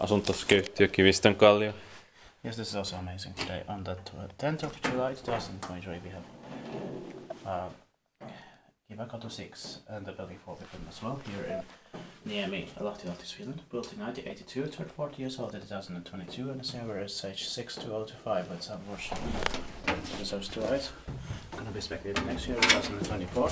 asuntosykeyhtiö Kivistön Kallio. Yes, this is also amazing. Today, on the 10th of July 2023, we have Kivakatu 6 and the building 4 with them as well here in Niemi, Lahti, Finland. Built in 1982, turned 40 years old in 2022, and the server is H62025. Let's have a watch. Reserves to right. Gonna be speculated next year, 2024.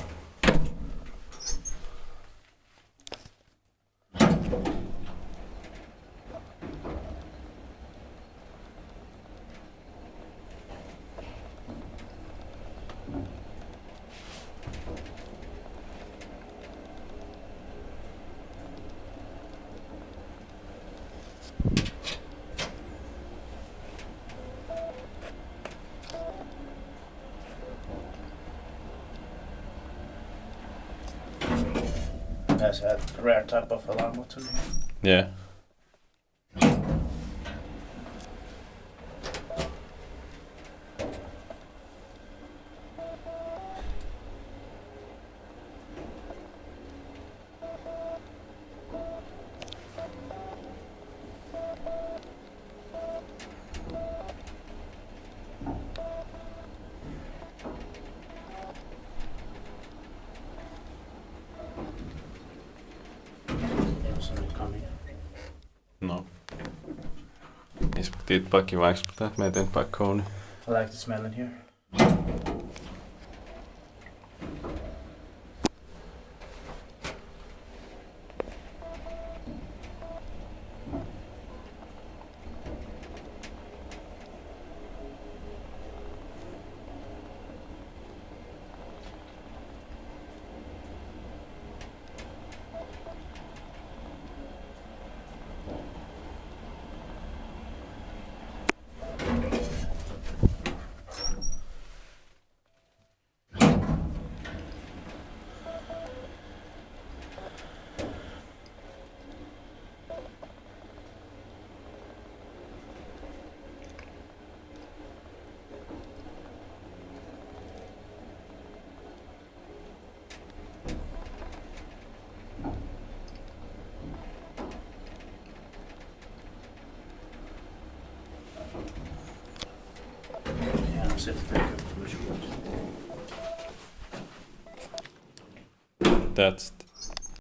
Has a rare type of alarm button here. Yeah. No. Ich dit pakki vaikuttaa, että meitä ei Kone. I like the smell in here. That's